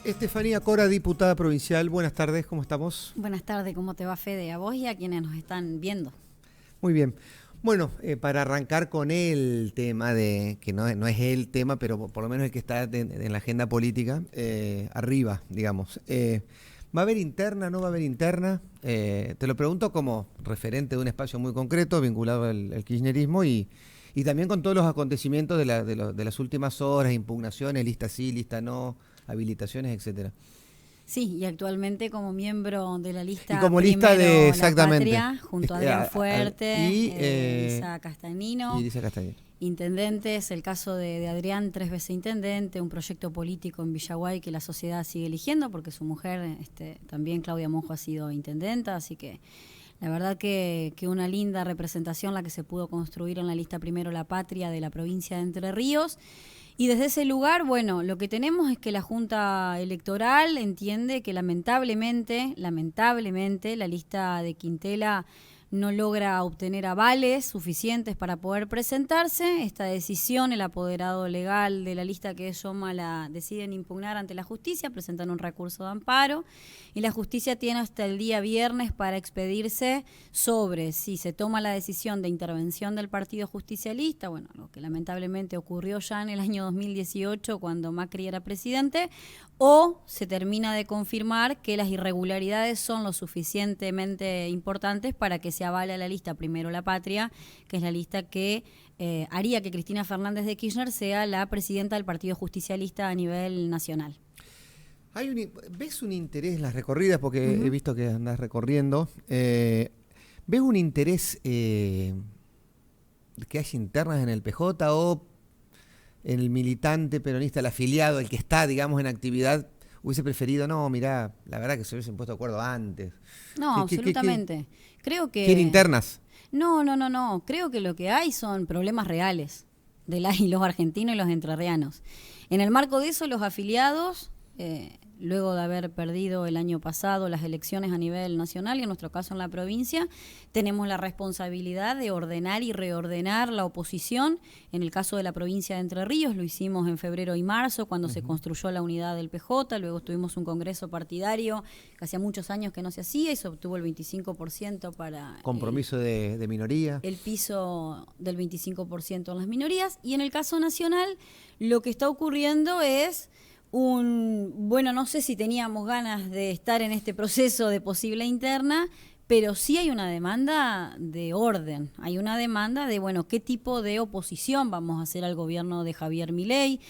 Estefanía Cora, diputada provincial, buenas tardes, ¿cómo estamos? Buenas tardes, ¿cómo te va, Fede? A vos y a quienes nos están viendo. Muy bien. Bueno, para arrancar con el tema de, que no es el tema, pero por lo menos el que está en la agenda política, arriba, digamos. ¿Va a haber interna, no va a haber interna? Te lo pregunto como referente de un espacio muy concreto, vinculado al kirchnerismo y también con todos los acontecimientos de las últimas horas, impugnaciones, lista sí, lista no, habilitaciones, etcétera. Sí, y actualmente como miembro de la lista Y como lista de, exactamente, La Patria, junto a Adrián Fuerte, Elisa Castagnino, intendentes, el caso de Adrián, 3 veces intendente, un proyecto político en Villaguay que la sociedad sigue eligiendo, porque su mujer, también Claudia Monjo, ha sido intendenta, así que la verdad que una linda representación la que se pudo construir en la lista Primero La Patria de la provincia de Entre Ríos. Y desde ese lugar, bueno, lo que tenemos es que la Junta Electoral entiende que lamentablemente, la lista de Quintela no logra obtener avales suficientes para poder presentarse. Esta decisión, el apoderado legal de la lista, que es Yoma, deciden impugnar ante la justicia, presentan un recurso de amparo y la justicia tiene hasta el día viernes para expedirse sobre si se toma la decisión de intervención del Partido Justicialista, bueno, lo que lamentablemente ocurrió ya en el año 2018 cuando Macri era presidente, o se termina de confirmar que las irregularidades son lo suficientemente importantes para que se avale a la lista Primero La Patria, que es la lista que haría que Cristina Fernández de Kirchner sea la presidenta del Partido Justicialista a nivel nacional. ¿Ves un interés en las recorridas? Porque he visto que andás recorriendo. ¿Ves un interés que haya internas en el PJ o en el militante peronista, el afiliado, el que está, digamos, en actividad, hubiese preferido, no, mirá, la verdad que se hubiesen puesto de acuerdo antes? No, absolutamente. Creo que... ¿Quiere internas? No. Creo que lo que hay son problemas reales de los argentinos y los entrerrianos. En el marco de eso, los afiliados, luego de haber perdido el año pasado las elecciones a nivel nacional y en nuestro caso en la provincia, tenemos la responsabilidad de ordenar y reordenar la oposición. En el caso de la provincia de Entre Ríos lo hicimos en febrero y marzo cuando se construyó la unidad del PJ, luego tuvimos un congreso partidario que hacía muchos años que no se hacía y se obtuvo el 25% para... Compromiso de minoría. El piso del 25% en las minorías. Y en el caso nacional lo que está ocurriendo es... bueno, no sé si teníamos ganas de estar en este proceso de posible interna, pero sí hay una demanda de orden, hay una demanda de, bueno, qué tipo de oposición vamos a hacer al gobierno de Javier Milei.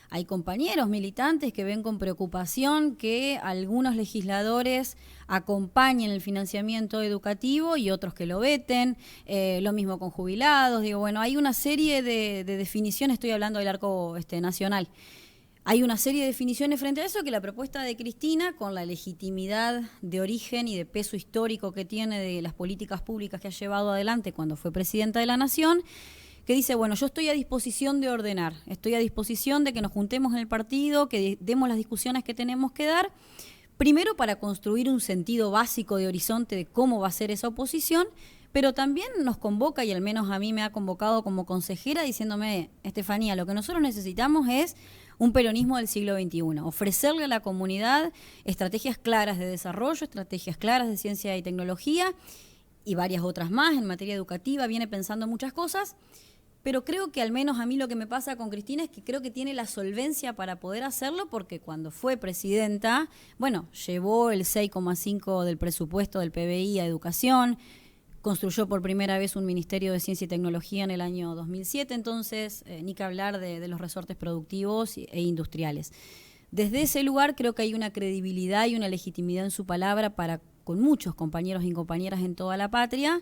Hay compañeros militantes que ven con preocupación que algunos legisladores acompañen el financiamiento educativo y otros que lo veten, lo mismo con jubilados. Digo, bueno, hay una serie de definiciones, estoy hablando del arco nacional. Hay una serie de definiciones frente a eso que la propuesta de Cristina, con la legitimidad de origen y de peso histórico que tiene de las políticas públicas que ha llevado adelante cuando fue presidenta de la Nación, que dice, bueno, yo estoy a disposición de ordenar, estoy a disposición de que nos juntemos en el partido, que demos las discusiones que tenemos que dar, primero para construir un sentido básico de horizonte de cómo va a ser esa oposición, pero también nos convoca, y al menos a mí me ha convocado como consejera, diciéndome, Estefanía, lo que nosotros necesitamos es un peronismo del siglo XXI, ofrecerle a la comunidad estrategias claras de desarrollo, estrategias claras de ciencia y tecnología y varias otras más en materia educativa, viene pensando muchas cosas, pero creo que al menos a mí lo que me pasa con Cristina es que creo que tiene la solvencia para poder hacerlo porque cuando fue presidenta, bueno, llevó el 6,5% del presupuesto del PBI a educación, construyó por primera vez un Ministerio de Ciencia y Tecnología en el año 2007, entonces ni que hablar de los resortes productivos e industriales. Desde ese lugar creo que hay una credibilidad y una legitimidad en su palabra para con muchos compañeros y compañeras en toda la patria,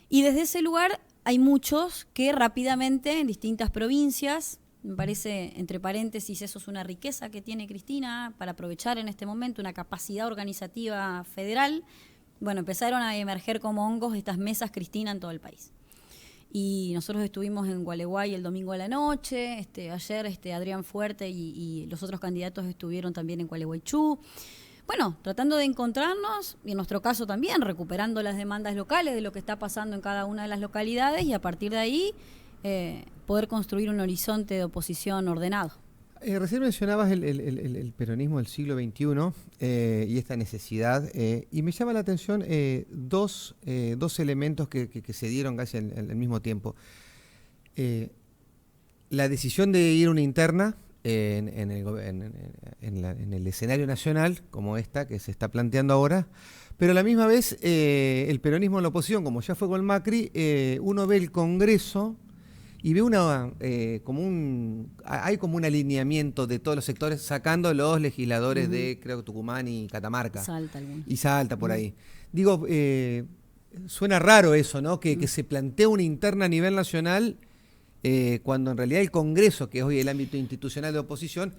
y desde ese lugar hay muchos que rápidamente en distintas provincias, me parece, entre paréntesis, eso es una riqueza que tiene Cristina para aprovechar en este momento, una capacidad organizativa federal. Bueno, empezaron a emerger como hongos estas mesas Cristina en todo el país. Y nosotros estuvimos en Gualeguay el domingo a la noche, ayer Adrián Fuerte y los otros candidatos estuvieron también en Gualeguaychú. Bueno, tratando de encontrarnos, y en nuestro caso también, recuperando las demandas locales de lo que está pasando en cada una de las localidades y a partir de ahí poder construir un horizonte de oposición ordenado. Recién mencionabas el peronismo del siglo XXI y esta necesidad, y me llama la atención dos elementos que se dieron casi al mismo tiempo. La decisión de ir a una interna en el escenario nacional, como esta que se está planteando ahora, pero a la misma vez el peronismo en la oposición, como ya fue con Macri, uno ve el Congreso y ve hay como un alineamiento de todos los sectores, sacando los legisladores de, creo que Tucumán y Catamarca. Salta algunos. Y Salta por ahí. Digo, suena raro eso, ¿no? Que se plantea una interna a nivel nacional cuando en realidad el Congreso, que es hoy el ámbito institucional de oposición,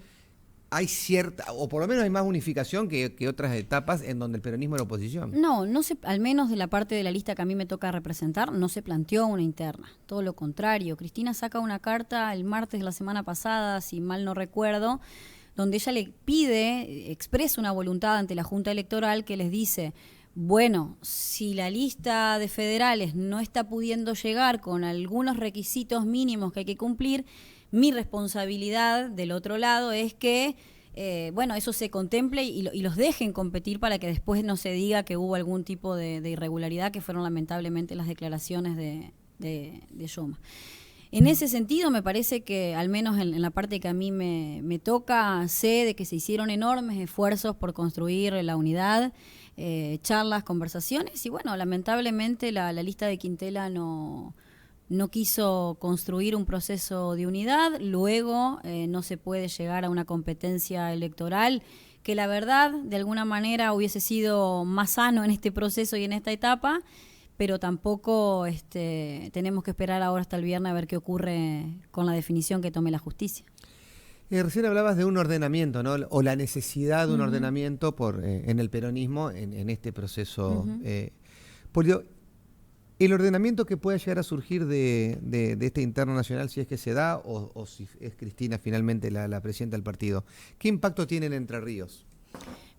hay cierta, o por lo menos hay más unificación que otras etapas en donde el peronismo era oposición. No se, al menos de la parte de la lista que a mí me toca representar, no se planteó una interna. Todo lo contrario. Cristina saca una carta el martes de la semana pasada, si mal no recuerdo, donde ella le pide, expresa una voluntad ante la Junta Electoral que les dice: bueno, si la lista de federales no está pudiendo llegar con algunos requisitos mínimos que hay que cumplir, mi responsabilidad del otro lado es que, eso se contemple y los dejen competir para que después no se diga que hubo algún tipo de irregularidad, que fueron lamentablemente las declaraciones de Yoma. En ese sentido, me parece que, al menos en la parte que a mí me toca, sé de que se hicieron enormes esfuerzos por construir la unidad, charlas, conversaciones, y bueno, lamentablemente la lista de Quintela no quiso construir un proceso de unidad. Luego no se puede llegar a una competencia electoral, que la verdad, de alguna manera, hubiese sido más sano en este proceso y en esta etapa, pero tampoco tenemos que esperar ahora hasta el viernes a ver qué ocurre con la definición que tome la justicia. Recién hablabas de un ordenamiento, ¿no? O la necesidad de un ordenamiento en el peronismo en este proceso. El ordenamiento que pueda llegar a surgir de esta interna nacional, si es que se da, o si es Cristina finalmente la presidenta del partido, ¿qué impacto tiene en Entre Ríos?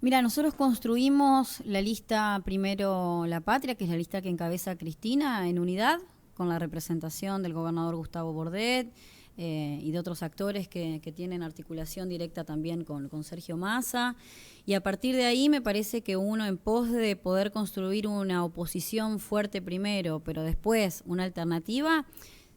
Mira, nosotros construimos la lista Primero la Patria, que es la lista que encabeza Cristina, en unidad, con la representación del gobernador Gustavo Bordet y de otros actores que tienen articulación directa también con Sergio Massa. Y a partir de ahí me parece que uno, en pos de poder construir una oposición fuerte primero, pero después una alternativa,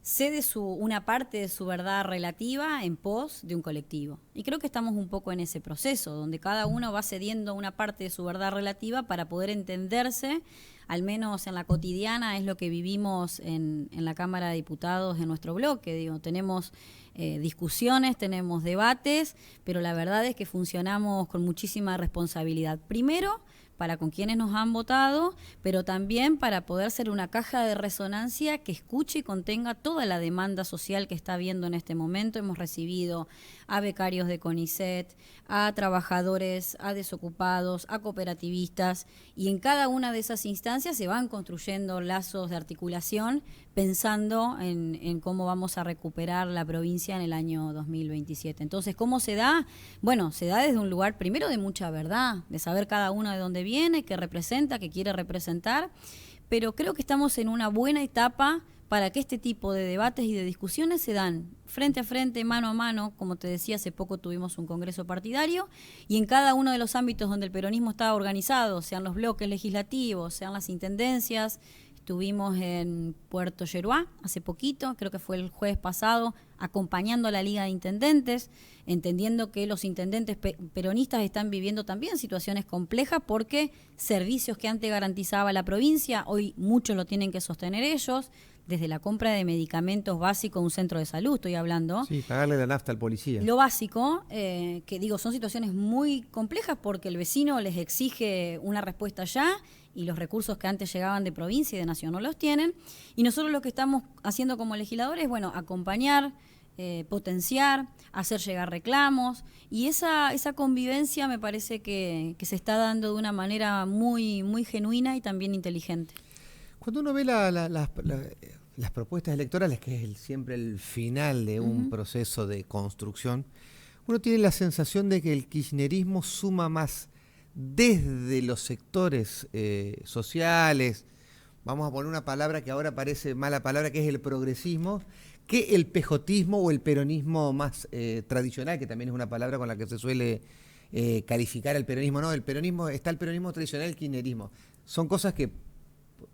cede una parte de su verdad relativa en pos de un colectivo. Y creo que estamos un poco en ese proceso, donde cada uno va cediendo una parte de su verdad relativa para poder entenderse, al menos en la cotidiana. Es lo que vivimos en la Cámara de Diputados, en nuestro bloque. Digo, tenemos discusiones, tenemos debates, pero la verdad es que funcionamos con muchísima responsabilidad. Primero, para con quienes nos han votado, pero también para poder ser una caja de resonancia que escuche y contenga toda la demanda social que está habiendo en este momento. Hemos recibido a becarios de CONICET, a trabajadores, a desocupados, a cooperativistas, y en cada una de esas instancias se van construyendo lazos de articulación pensando en cómo vamos a recuperar la provincia en el año 2027. Entonces, ¿cómo se da? Bueno, se da desde un lugar primero de mucha verdad, de saber cada uno de dónde viene, qué representa, qué quiere representar, pero creo que estamos en una buena etapa para que este tipo de debates y de discusiones se dan frente a frente, mano a mano. Como te decía, hace poco tuvimos un congreso partidario, y en cada uno de los ámbitos donde el peronismo está organizado, sean los bloques legislativos, sean las intendencias. Estuvimos en Puerto Yeruá hace poquito, creo que fue el jueves pasado, acompañando a la Liga de Intendentes, entendiendo que los intendentes peronistas están viviendo también situaciones complejas, porque servicios que antes garantizaba la provincia, hoy muchos lo tienen que sostener ellos, desde la compra de medicamentos básicos, un centro de salud estoy hablando. Sí, pagarle la nafta al policía. Lo básico, que digo, son situaciones muy complejas porque el vecino les exige una respuesta ya, y los recursos que antes llegaban de provincia y de nación no los tienen. Y nosotros lo que estamos haciendo como legisladores es, bueno, acompañar, potenciar, hacer llegar reclamos, y esa convivencia me parece que se está dando de una manera muy, muy genuina y también inteligente. Cuando uno ve las propuestas electorales, que es siempre el final de un proceso de construcción, uno tiene la sensación de que el kirchnerismo suma más desde los sectores sociales, vamos a poner una palabra que ahora parece mala palabra, que es el progresismo, que el pejotismo o el peronismo más tradicional, que también es una palabra con la que se suele calificar al peronismo. No, el peronismo, está el peronismo tradicional y el kirchnerismo. Son cosas que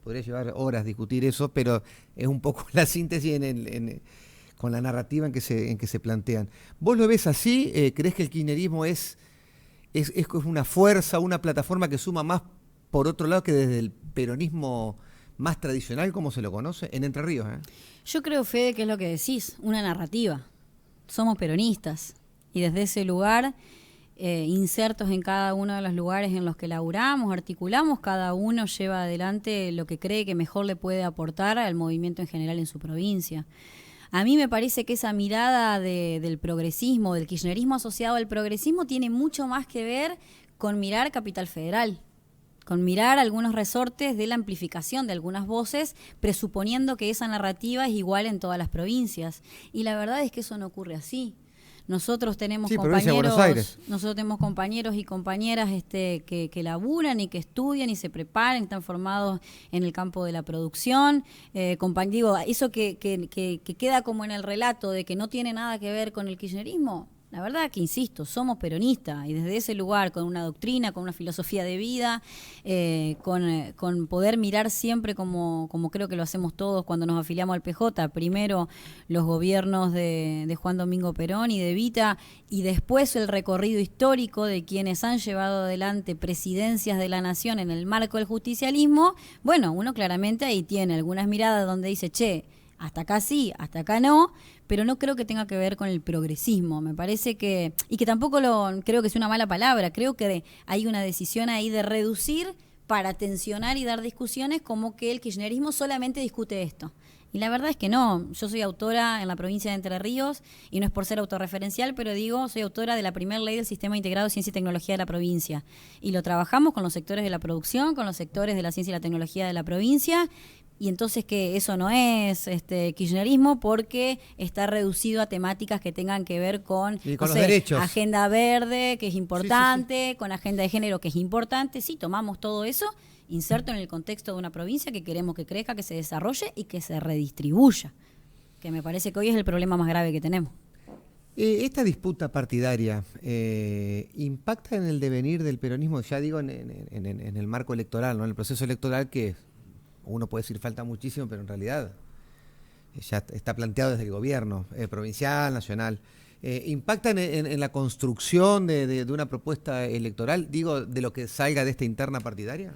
podría llevar horas discutir eso, pero es un poco la síntesis con la narrativa en que se plantean. ¿Vos lo ves así? ¿Crees que el kirchnerismo es una fuerza, una plataforma que suma más por otro lado que desde el peronismo más tradicional, como se lo conoce, en Entre Ríos? Yo creo, Fede, que es lo que decís, una narrativa. Somos peronistas y desde ese lugar, insertos en cada uno de los lugares en los que laburamos, articulamos, cada uno lleva adelante lo que cree que mejor le puede aportar al movimiento en general en su provincia. A mí me parece que esa mirada del progresismo, del kirchnerismo asociado al progresismo, tiene mucho más que ver con mirar Capital Federal, con mirar algunos resortes de la amplificación de algunas voces, presuponiendo que esa narrativa es igual en todas las provincias. Y la verdad es que eso no ocurre así. Nosotros tenemos compañeros y compañeras que laburan y que estudian y se preparan, están formados en el campo de la producción. Eso que queda como en el relato de que no tiene nada que ver con el kirchnerismo. La verdad que, insisto, somos peronistas y desde ese lugar, con una doctrina, con una filosofía de vida, con poder mirar siempre como creo que lo hacemos todos cuando nos afiliamos al PJ, primero los gobiernos de Juan Domingo Perón y de Evita, y después el recorrido histórico de quienes han llevado adelante presidencias de la nación en el marco del justicialismo. Bueno, uno claramente ahí tiene algunas miradas donde dice, che, hasta acá sí, hasta acá no, pero no creo que tenga que ver con el progresismo. Me parece que, y que tampoco creo que es una mala palabra, creo que hay una decisión ahí de reducir para tensionar y dar discusiones como que el kirchnerismo solamente discute esto. Y la verdad es que no. Yo soy autora en la provincia de Entre Ríos, y no es por ser autorreferencial, pero digo, soy autora de la primera ley del Sistema Integrado de Ciencia y Tecnología de la provincia. Y lo trabajamos con los sectores de la producción, con los sectores de la ciencia y la tecnología de la provincia. Y entonces que eso no es kirchnerismo porque está reducido a temáticas que tengan que ver con los derechos. Agenda verde, que es importante, con agenda de género, que es importante. Sí, tomamos todo eso, inserto en el contexto de una provincia que queremos que crezca, que se desarrolle y que se redistribuya, que me parece que hoy es el problema más grave que tenemos. Esta disputa partidaria impacta en el devenir del peronismo, ya digo, en el marco electoral, ¿no? En el proceso electoral, que uno puede decir falta muchísimo, pero en realidad ya está planteado desde el gobierno provincial, nacional. ¿Impacta en la construcción de una propuesta electoral, digo, de lo que salga de esta interna partidaria?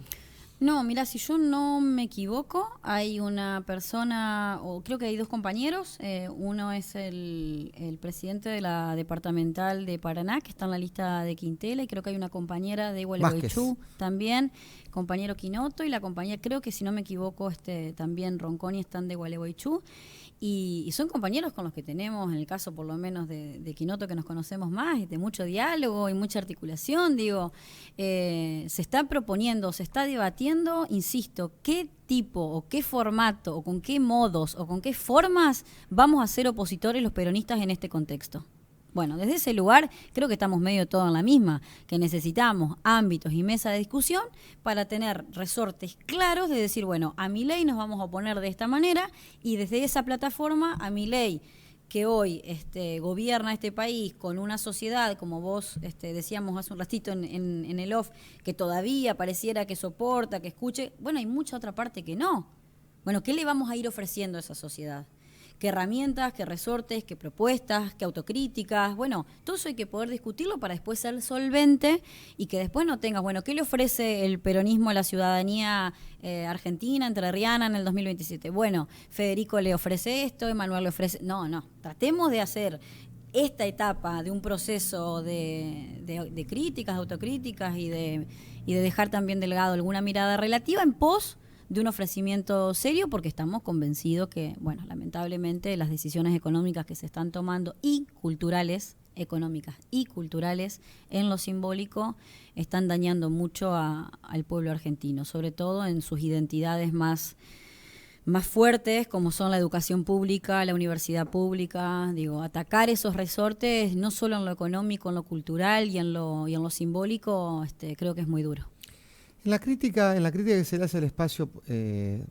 No, mira, si yo no me equivoco, hay una persona, o creo que hay dos compañeros. Uno es el presidente de la departamental de Paraná, que está en la lista de Quintela, y creo que hay una compañera de Gualeguaychú también, compañero Quinoto, y la compañera, creo que si no me equivoco, también Ronconi están de Gualeguaychú. Y son compañeros con los que tenemos, en el caso por lo menos de Quinoto, que nos conocemos más, y de mucho diálogo y mucha articulación. Digo, se está proponiendo, se está debatiendo, insisto, qué tipo o qué formato o con qué modos o con qué formas vamos a ser opositores los peronistas en este contexto. Bueno, desde ese lugar creo que estamos medio todo en la misma, que necesitamos ámbitos y mesas de discusión para tener resortes claros de decir, bueno, a Milei nos vamos a oponer de esta manera, y desde esa plataforma a Milei, que hoy gobierna este país con una sociedad, como vos decíamos hace un ratito en el off, que todavía pareciera que soporta, que escuche. Bueno, hay mucha otra parte que no. Bueno, ¿qué le vamos a ir ofreciendo a esa sociedad? ¿Qué herramientas, qué resortes, qué propuestas, qué autocríticas? Bueno, todo eso hay que poder discutirlo para después ser solvente y que después no tengas, bueno, ¿qué le ofrece el peronismo a la ciudadanía argentina, entrerriana en el 2027? Bueno, Federico le ofrece esto, Emanuel le ofrece... No, tratemos de hacer esta etapa de un proceso de críticas, autocríticas y de dejar también delgado alguna mirada relativa en pos de un ofrecimiento serio, porque estamos convencidos que, bueno, lamentablemente las decisiones económicas que se están tomando y culturales, económicas y culturales, en lo simbólico, están dañando mucho al pueblo argentino, sobre todo en sus identidades más fuertes, como son la educación pública, la universidad pública. Digo, atacar esos resortes, no solo en lo económico, en lo cultural y en lo simbólico, creo que es muy duro. En la crítica que se le hace al espacio que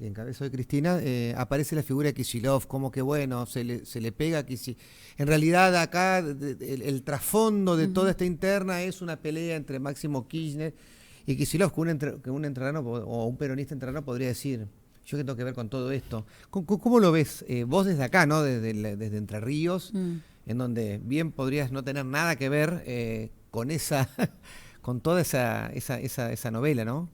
que encabezó de Cristina, aparece la figura de Kicillof, como que bueno, se le pega a Kicillof. En realidad acá el trasfondo de toda esta interna es una pelea entre Máximo Kirchner y Kicillof, que un entrerriano o un peronista entrerriano podría decir, yo qué tengo que ver con todo esto. ¿Cómo lo ves vos desde acá, ¿no? Desde Entre Ríos, en donde bien podrías no tener nada que ver con con toda esa novela, ¿no?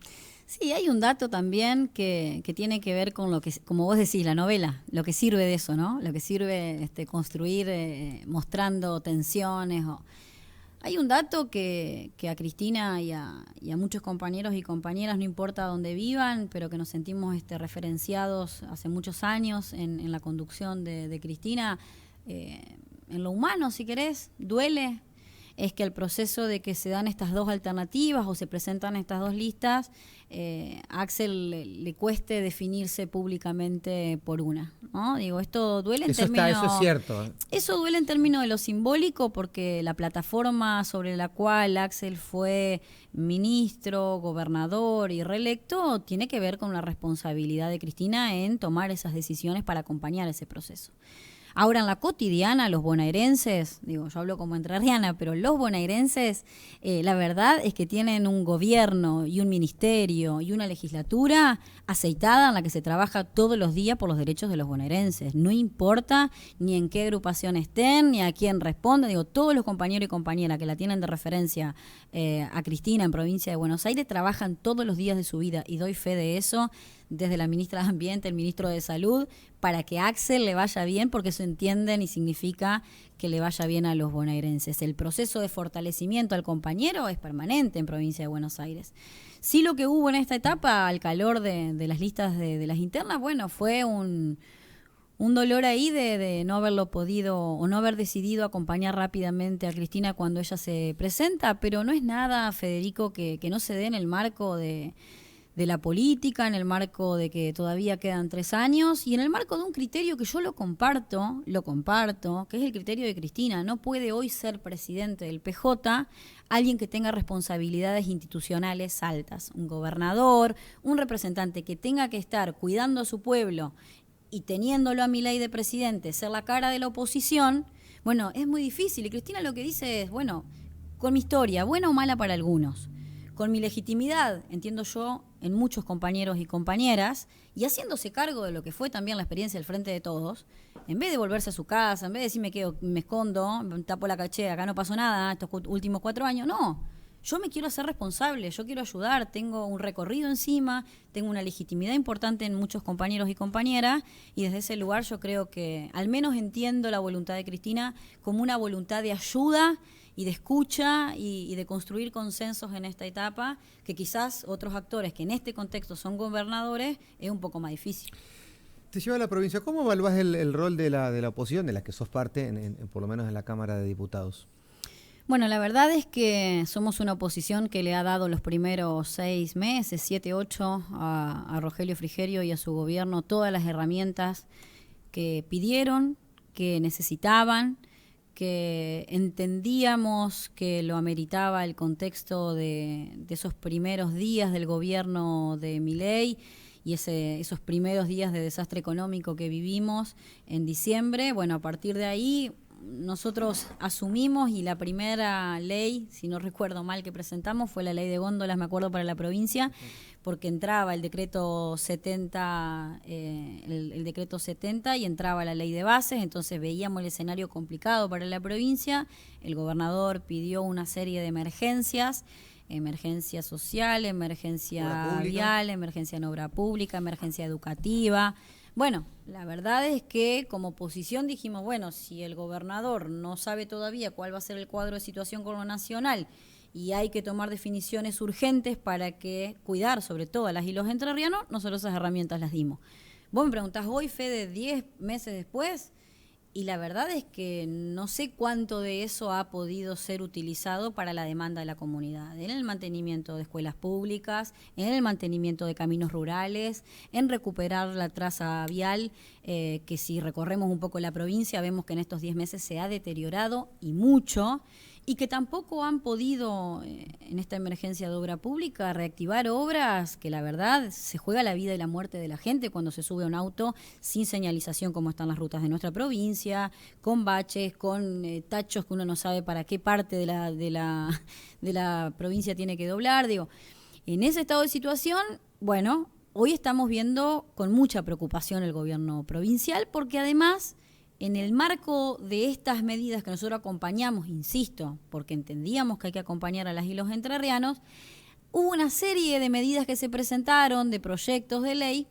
Sí, hay un dato también que tiene que ver con lo que, como vos decís, la novela, lo que sirve de eso, ¿no? Lo que sirve construir mostrando tensiones. Hay un dato que a Cristina y a muchos compañeros y compañeras, no importa dónde vivan, pero que nos sentimos referenciados hace muchos años en la conducción de Cristina, en lo humano, si querés, duele. Es que el proceso de que se dan estas dos alternativas o se presentan estas dos listas, a Axel le cueste definirse públicamente por una, ¿no? Digo, esto duele en términos... Eso es cierto. Eso duele en términos de lo simbólico, porque la plataforma sobre la cual Axel fue ministro, gobernador y reelecto tiene que ver con la responsabilidad de Cristina en tomar esas decisiones para acompañar ese proceso. Ahora, en la cotidiana, los bonaerenses, digo, yo hablo como entrerriana, pero los bonaerenses, la verdad es que tienen un gobierno y un ministerio y una legislatura aceitada en la que se trabaja todos los días por los derechos de los bonaerenses. No importa ni en qué agrupación estén, ni a quién respondan. Digo, todos los compañeros y compañeras que la tienen de referencia a Cristina en provincia de Buenos Aires trabajan todos los días de su vida, y doy fe de eso, desde la ministra de Ambiente, el ministro de Salud, para que a Axel le vaya bien, porque eso entienden y significa que le vaya bien a los bonaerenses. El proceso de fortalecimiento al compañero es permanente en provincia de Buenos Aires. Sí, lo que hubo en esta etapa, al calor de las listas de las internas, bueno, fue un dolor ahí de no haberlo podido o no haber decidido acompañar rápidamente a Cristina cuando ella se presenta, pero no es nada, Federico, que no se dé en el marco de la política, en el marco de que todavía quedan 3 años y en el marco de un criterio que yo lo comparto, que es el criterio de Cristina. No puede hoy ser presidente del PJ alguien que tenga responsabilidades institucionales altas, un gobernador, un representante que tenga que estar cuidando a su pueblo y teniéndolo a Milei de presidente, ser la cara de la oposición. Bueno, es muy difícil, y Cristina lo que dice es, bueno, con mi historia, buena o mala para algunos, con mi legitimidad, entiendo yo, en muchos compañeros y compañeras, y haciéndose cargo de lo que fue también la experiencia del Frente de Todos, en vez de volverse a su casa, en vez de decir me escondo, me tapo la caché, acá no pasó nada estos últimos 4 años, no. Yo me quiero hacer responsable, yo quiero ayudar, tengo un recorrido encima, tengo una legitimidad importante en muchos compañeros y compañeras, y desde ese lugar yo creo que al menos entiendo la voluntad de Cristina como una voluntad de ayuda y de escucha y de construir consensos en esta etapa, que quizás otros actores que en este contexto son gobernadores es un poco más difícil. Te lleva a la provincia. ¿Cómo evaluás el rol de la oposición, de la que sos parte, por lo menos en la Cámara de Diputados? Bueno, la verdad es que somos una oposición que le ha dado los primeros 6 meses, 7, 8, a Rogelio Frigerio y a su gobierno todas las herramientas que pidieron, que necesitaban, que entendíamos que lo ameritaba el contexto de esos primeros días del gobierno de Milei y esos primeros días de desastre económico que vivimos en diciembre. Bueno, a partir de ahí nosotros asumimos, y la primera ley, si no recuerdo mal, que presentamos fue la ley de góndolas, me acuerdo, para la provincia, porque entraba el decreto 70, el decreto 70 y entraba la ley de bases, entonces veíamos el escenario complicado para la provincia. El gobernador pidió una serie de emergencia social, emergencia vial, emergencia en obra pública, emergencia educativa. Bueno, la verdad es que como oposición dijimos, bueno, si el gobernador no sabe todavía cuál va a ser el cuadro de situación con lo nacional y hay que tomar definiciones urgentes para que cuidar sobre todo a las y los entrerrianos, nosotros esas herramientas las dimos. Vos me preguntás hoy, Fede, 10 meses después, y la verdad es que no sé cuánto de eso ha podido ser utilizado para la demanda de la comunidad, en el mantenimiento de escuelas públicas, en el mantenimiento de caminos rurales, en recuperar la traza vial, que si recorremos un poco la provincia vemos que en estos 10 meses se ha deteriorado y mucho, y que tampoco han podido, en esta emergencia de obra pública, reactivar obras que la verdad se juega la vida y la muerte de la gente cuando se sube a un auto sin señalización como están las rutas de nuestra provincia, con baches, con tachos que uno no sabe para qué parte de la provincia tiene que doblar. Digo, en ese estado de situación, bueno, hoy estamos viendo con mucha preocupación el gobierno provincial porque además, en el marco de estas medidas que nosotros acompañamos, insisto, porque entendíamos que hay que acompañar a las y los entrerrianos, hubo una serie de medidas que se presentaron, de proyectos de ley,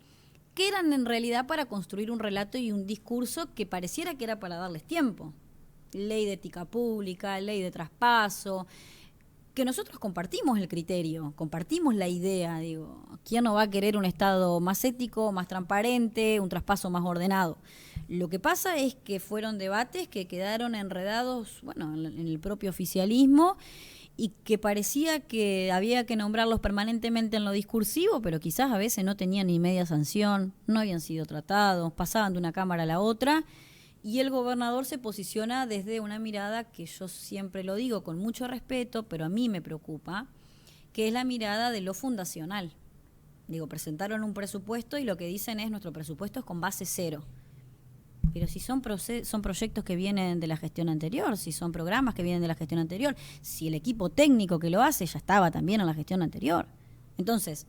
que eran en realidad para construir un relato y un discurso que pareciera que era para darles tiempo. Ley de ética pública, ley de traspaso, que nosotros compartimos el criterio, compartimos la idea, digo, ¿quién no va a querer un Estado más ético, más transparente, un traspaso más ordenado? Lo que pasa es que fueron debates que quedaron enredados, bueno, en el propio oficialismo y que parecía que había que nombrarlos permanentemente en lo discursivo, pero quizás a veces no tenían ni media sanción, no habían sido tratados, pasaban de una cámara a la otra. Y el gobernador se posiciona desde una mirada que yo siempre lo digo con mucho respeto, pero a mí me preocupa, que es la mirada de lo fundacional. Digo, presentaron un presupuesto y lo que dicen es nuestro presupuesto es con base cero. Pero si son proyectos que vienen de la gestión anterior, si son programas que vienen de la gestión anterior, si el equipo técnico que lo hace ya estaba también en la gestión anterior. Entonces,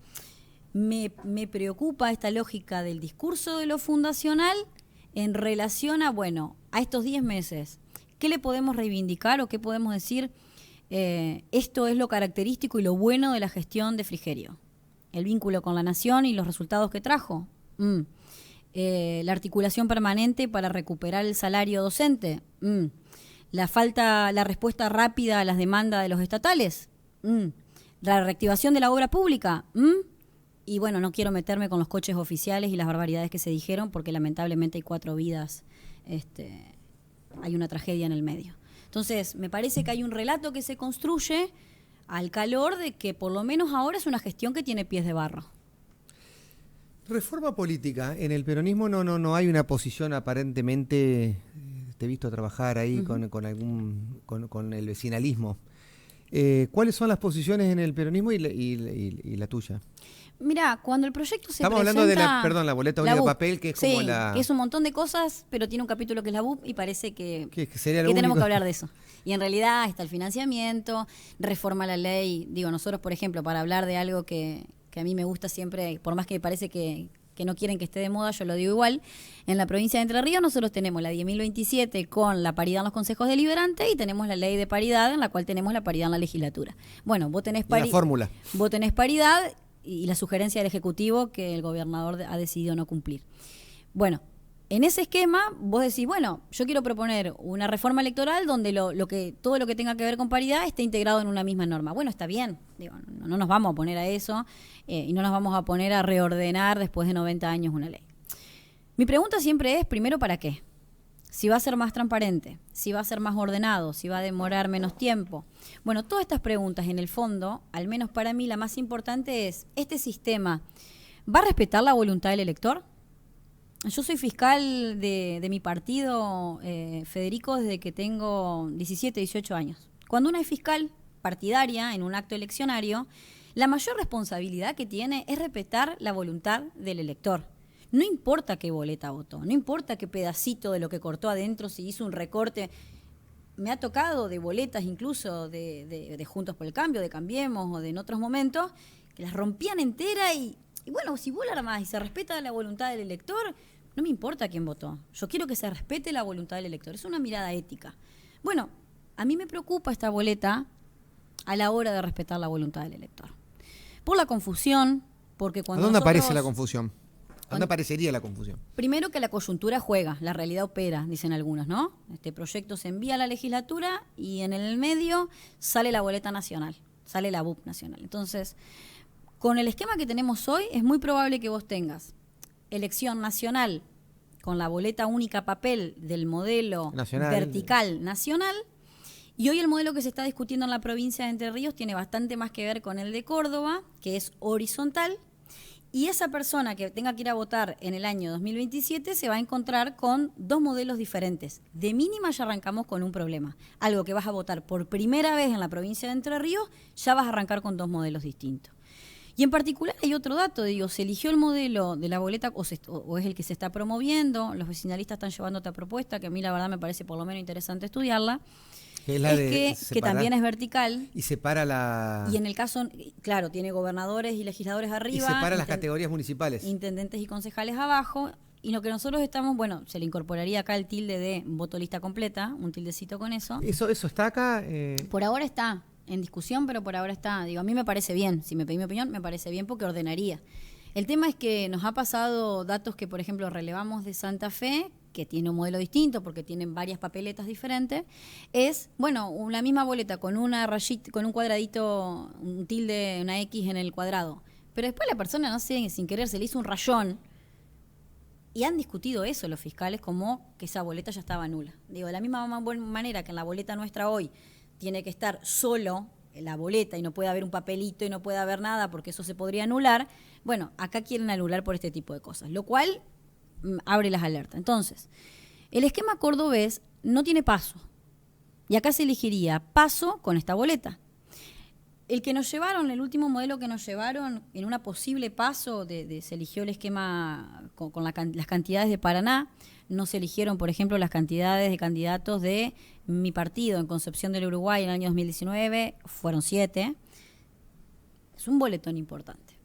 me preocupa esta lógica del discurso de lo fundacional en relación a, bueno, a estos 10 meses, ¿qué le podemos reivindicar o qué podemos decir? Esto es lo característico y lo bueno de la gestión de Frigerio. El vínculo con la nación y los resultados que trajo. La articulación permanente para recuperar el salario docente. La respuesta rápida a las demandas de los estatales. La reactivación de la obra pública. Y bueno, no quiero meterme con los coches oficiales y las barbaridades que se dijeron, porque lamentablemente hay 4 vidas, hay una tragedia en el medio. Entonces, me parece que hay un relato que se construye al calor de que por lo menos ahora es una gestión que tiene pies de barro. Reforma política. En el peronismo no hay una posición aparentemente, te he visto trabajar ahí con el vecinalismo. ¿Cuáles son las posiciones en el peronismo y la tuya? Mirá, cuando el proyecto se Estamos presenta... hablando de la boleta única de papel, que es como que es un montón de cosas, pero tiene un capítulo que es la BUP y parece que sería lo tenemos único que hablar de eso. Y en realidad está el financiamiento, reforma la ley. Digo, nosotros, por ejemplo, para hablar de algo que a mí me gusta siempre, por más que parece que no quieren que esté de moda, yo lo digo igual, en la provincia de Entre Ríos nosotros tenemos la 10.027 con la paridad en los consejos deliberantes y tenemos la ley de paridad en la cual tenemos la paridad en la legislatura. Bueno, vos tenés la fórmula. Vos tenés paridad y la sugerencia del Ejecutivo que el gobernador ha decidido no cumplir. Bueno, en ese esquema vos decís, bueno, yo quiero proponer una reforma electoral donde todo lo que tenga que ver con paridad esté integrado en una misma norma. Bueno, está bien, digo, no nos vamos a poner a eso y no nos vamos a poner a reordenar después de 90 años una ley. Mi pregunta siempre es, primero, ¿para qué? Si va a ser más transparente, si va a ser más ordenado, si va a demorar menos tiempo. Bueno, todas estas preguntas, en el fondo, al menos para mí, la más importante es, ¿este sistema va a respetar la voluntad del elector? Yo soy fiscal de mi partido, Federico, desde que tengo 17, 18 años. Cuando uno es fiscal partidaria en un acto eleccionario, la mayor responsabilidad que tiene es respetar la voluntad del elector. No importa qué boleta votó, no importa qué pedacito de lo que cortó adentro, si hizo un recorte. Me ha tocado de boletas incluso de Juntos por el Cambio, de Cambiemos o de en otros momentos, que las rompían entera y bueno, si vos la armás y se respeta la voluntad del elector, no me importa quién votó. Yo quiero que se respete la voluntad del elector. Es una mirada ética. Bueno, a mí me preocupa esta boleta a la hora de respetar la voluntad del elector. Por la confusión, porque cuando ¿Dónde aparece la confusión? ¿Dónde aparecería la confusión? Primero que la coyuntura juega, la realidad opera, dicen algunos, ¿no? Este proyecto se envía a la legislatura y en el medio sale la boleta nacional, sale la BUP nacional. Entonces, con el esquema que tenemos hoy, es muy probable que vos tengas elección nacional con la boleta única papel del modelo nacional, vertical nacional, y hoy el modelo que se está discutiendo en la provincia de Entre Ríos tiene bastante más que ver con el de Córdoba, que es horizontal, Y esa persona que tenga que ir a votar en el año 2027 se va a encontrar con dos modelos diferentes. De mínima ya arrancamos con un problema. Algo que vas a votar por primera vez en la provincia de Entre Ríos, ya vas a arrancar con dos modelos distintos. Y en particular hay otro dato, digo, se eligió el modelo de la boleta o es el que se está promoviendo, los vecinalistas están llevando otra propuesta que a mí la verdad me parece por lo menos interesante estudiarla, que también es vertical. Y separa la... Y en el caso, claro, tiene gobernadores y legisladores arriba. Y separa las categorías municipales. Intendentes y concejales abajo. Y lo que nosotros estamos, bueno, se le incorporaría acá el tilde de voto lista completa, un tildecito con eso. ¿Eso está acá? Por ahora está en discusión, pero por ahora está. Digo, a mí me parece bien. Si me pedí mi opinión, me parece bien porque ordenaría. El tema es que nos ha pasado datos que, por ejemplo, relevamos de Santa Fe, que tiene un modelo distinto porque tienen varias papeletas diferentes, es, bueno, la misma boleta con una rayita, con un cuadradito, un tilde, una X en el cuadrado. Pero después la persona, no sé, sin querer se le hizo un rayón y han discutido eso los fiscales como que esa boleta ya estaba nula. Digo, de la misma manera que en la boleta nuestra hoy tiene que estar solo la boleta y no puede haber un papelito y no puede haber nada porque eso se podría anular. Bueno, acá quieren anular por este tipo de cosas, lo cual abre las alertas. Entonces, el esquema cordobés no tiene paso. Y acá se elegiría paso con esta boleta. El que nos llevaron, el último modelo que nos llevaron en una posible paso, se eligió el esquema con las cantidades de Paraná. No se eligieron, por ejemplo, las cantidades de candidatos de mi partido en Concepción del Uruguay en el año 2019. Fueron 7. Es un boletón importante.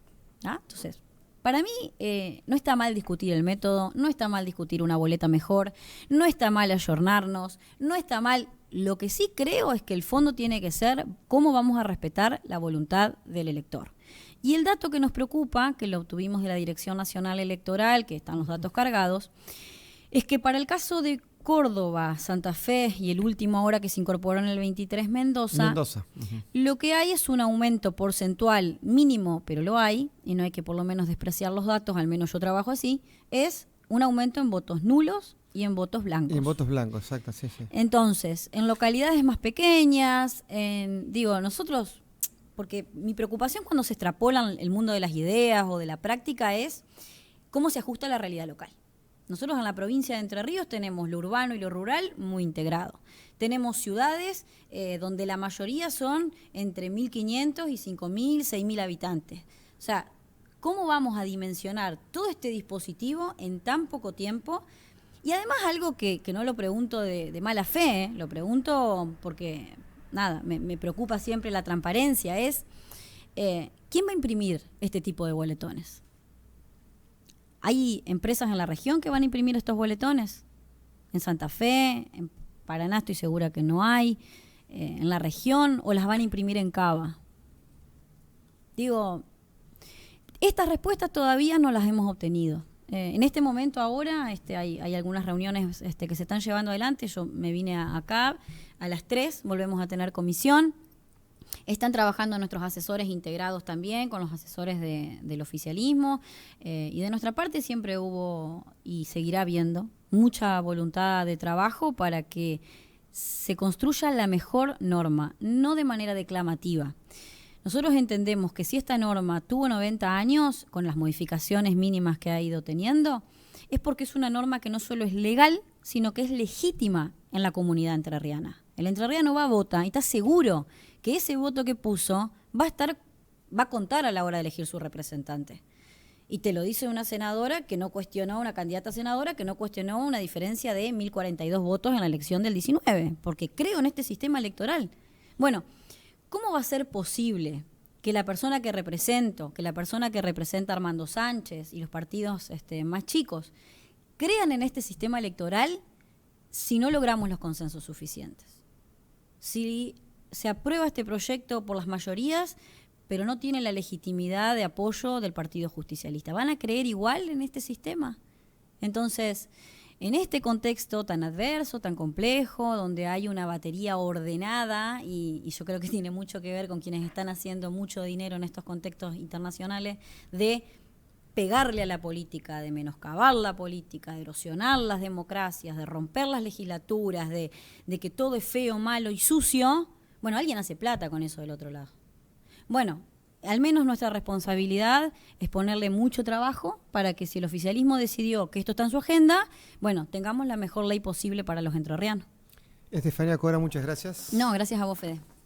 Entonces, para mí no está mal discutir el método, no está mal discutir una boleta mejor, no está mal ayornarnos, no está mal. Lo que sí creo es que el fondo tiene que ser cómo vamos a respetar la voluntad del elector. Y el dato que nos preocupa, que lo obtuvimos de la Dirección Nacional Electoral, que están los datos cargados, es que para el caso de Córdoba, Santa Fe y el último ahora que se incorporó en el 23, Mendoza. Lo que hay es un aumento porcentual mínimo, pero lo hay, y no hay que por lo menos despreciar los datos, al menos yo trabajo así, es un aumento en votos nulos y en votos blancos. Y en votos blancos, exacto, sí. Entonces, en localidades más pequeñas, nosotros, porque mi preocupación cuando se extrapolan el mundo de las ideas o de la práctica es cómo se ajusta a la realidad local. Nosotros en la provincia de Entre Ríos tenemos lo urbano y lo rural muy integrado. Tenemos ciudades donde la mayoría son entre 1.500 y 5.000, 6.000 habitantes. O sea, ¿cómo vamos a dimensionar todo este dispositivo en tan poco tiempo? Y además algo que no lo pregunto de mala fe, lo pregunto porque, me preocupa siempre la transparencia, es ¿quién va a imprimir este tipo de boletones? ¿Hay empresas en la región que van a imprimir estos boletones? En Santa Fe, en Paraná estoy segura que no hay, en la región, o las van a imprimir en Cava. Digo, estas respuestas todavía no las hemos obtenido. En este momento ahora hay algunas reuniones que se están llevando adelante. Yo me vine acá a las 3, volvemos a tener comisión. Están trabajando nuestros asesores integrados también con los asesores del oficialismo y de nuestra parte siempre hubo y seguirá habiendo mucha voluntad de trabajo para que se construya la mejor norma, no de manera declamativa. Nosotros entendemos que si esta norma tuvo 90 años, con las modificaciones mínimas que ha ido teniendo, es porque es una norma que no solo es legal, sino que es legítima en la comunidad entrerriana. El entrerriano va a votar y está seguro que ese voto que puso va a contar a la hora de elegir su representante. Y te lo dice una senadora que no cuestionó, una candidata a senadora que no cuestionó una diferencia de 1.042 votos en la elección del 19, porque creo en este sistema electoral. Bueno, ¿cómo va a ser posible que la persona que represento, que la persona que representa a Armando Sánchez y los partidos más chicos, crean en este sistema electoral si no logramos los consensos suficientes? Si se aprueba este proyecto por las mayorías, pero no tiene la legitimidad de apoyo del Partido Justicialista, ¿van a creer igual en este sistema? Entonces, en este contexto tan adverso, tan complejo, donde hay una batería ordenada, y yo creo que tiene mucho que ver con quienes están haciendo mucho dinero en estos contextos internacionales, de pegarle a la política, de menoscabar la política, de erosionar las democracias, de romper las legislaturas, de que todo es feo, malo y sucio. Bueno, alguien hace plata con eso del otro lado. Bueno, al menos nuestra responsabilidad es ponerle mucho trabajo para que si el oficialismo decidió que esto está en su agenda, bueno, tengamos la mejor ley posible para los entrerrianos. Estefanía Cora, muchas gracias. No, gracias a vos, Fede.